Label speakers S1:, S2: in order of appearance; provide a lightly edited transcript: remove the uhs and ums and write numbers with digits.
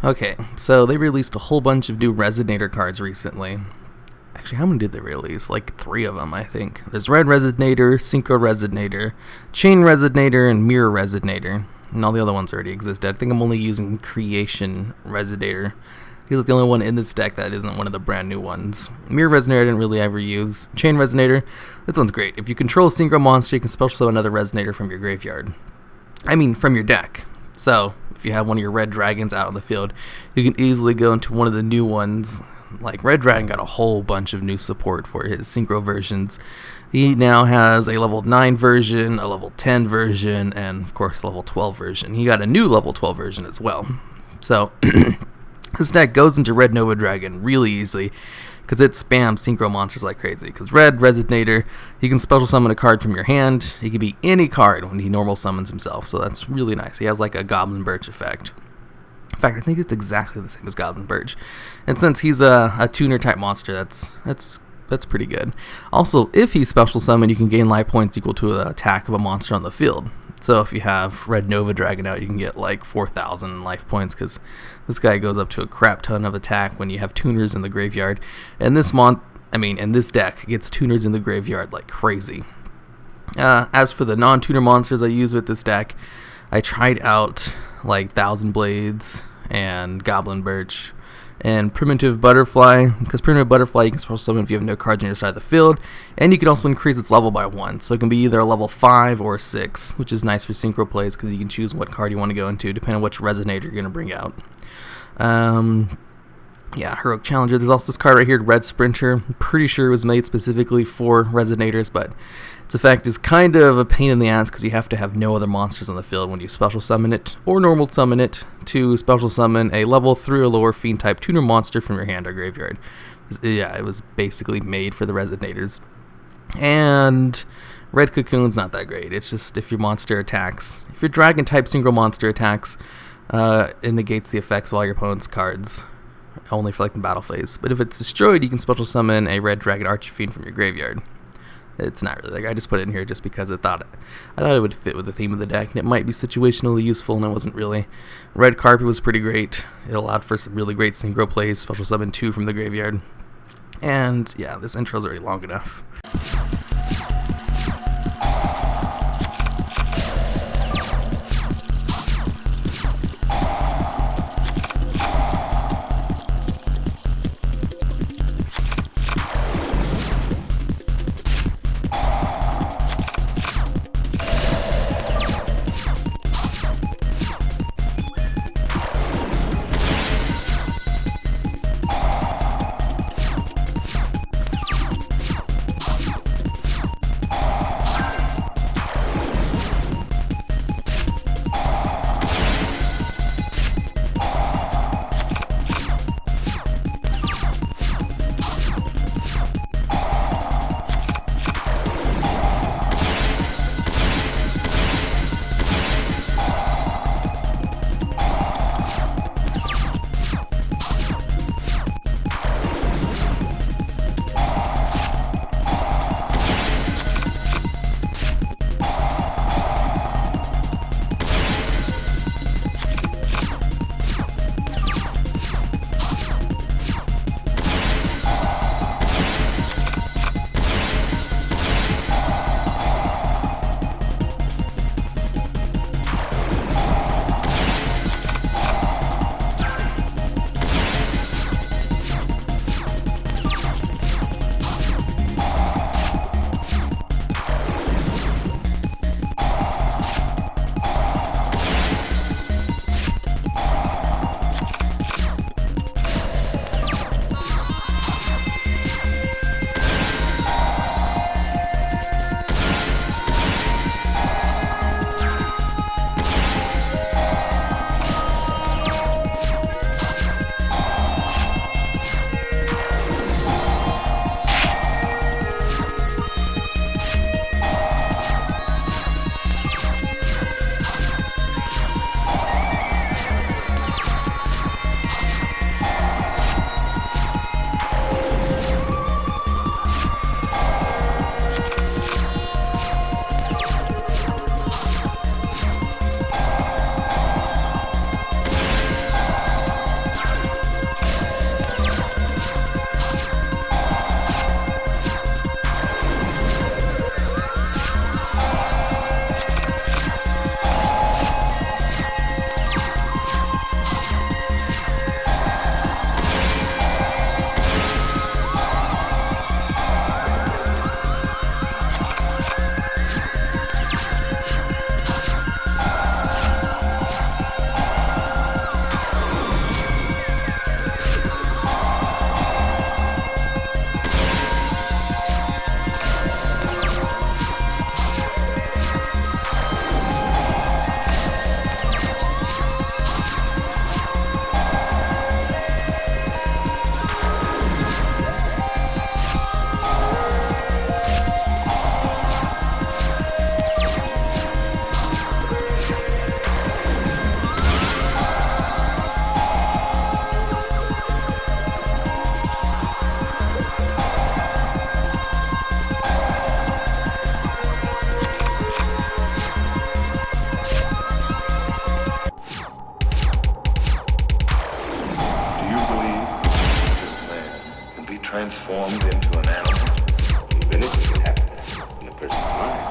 S1: Okay, so they released a whole bunch of new Resonator cards recently. Actually, how many did they release? Like 3 of them, I think. There's Red Resonator, Synchro Resonator, Chain Resonator, and Mirror Resonator. And all the other ones already existed. I think I'm only using Creation Resonator. He's like the only one in this deck that isn't one of the brand new ones. Mirror Resonator I didn't really ever use. Chain Resonator, this one's great. If you control a Synchro monster, you can special summon another Resonator from your graveyard. I mean, from your deck. So, if you have one of your red dragons out on the field, you can easily go into one of the new ones. Like, Red Dragon got a whole bunch of new support for his Synchro versions. He now has a level 9 version, a level 10 version, and, of course, a level 12 version. He got a new level 12 version as well. So, this deck goes into Red Nova Dragon really easily, because it spams Synchro monsters like crazy. Because Red Resonator, he can special summon a card from your hand. He can be any card when he normal summons himself, so that's really nice. He has like a Goblin Birch effect. In fact, I think it's exactly the same as Goblin Birch. And since he's a tuner type monster, that's pretty good. Also, if he's special summoned, you can gain life points equal to the attack of a monster on the field. So if you have Red Nova Dragon out, you can get like 4,000 life points, because this guy goes up to a crap ton of attack when you have tuners in the graveyard. And this deck gets tuners in the graveyard like crazy. As for the non-tuner monsters I use with this deck, I tried out like Thousand Blades and Goblin Birch and Primitive Butterfly, because Primitive Butterfly you can special summon if you have no cards on your side of the field, and you can also increase its level by 1, so it can be either a level 5 or 6, which is nice for synchro plays because you can choose what card you want to go into depending on which Resonator you're going to bring out. Heroic Challenger. There's also this card right here, Red Sprinter. I'm pretty sure it was made specifically for Resonators, but its effect is kind of a pain in the ass because you have to have no other monsters on the field when you special summon it or normal summon it to special summon a level 3 or lower fiend type tuner monster from your hand or graveyard. Yeah, it was basically made for the Resonators. And Red Cocoon's not that great. It's just if your monster attacks, if your dragon type single monster attacks, it negates the effects of all your opponent's cards, only for like the battle phase. But if it's destroyed, you can special summon a Red Dragon Archfiend from your graveyard. It's not really, like, I just put it in here just because I thought it would fit with the theme of the deck, and it might be situationally useful, and it wasn't really. Red Carpet was pretty great. It allowed for some really great synchro plays, special summon 2 from the graveyard. And yeah, this intro's already long enough.
S2: transformed into an animal, even if it happened in a person's mind.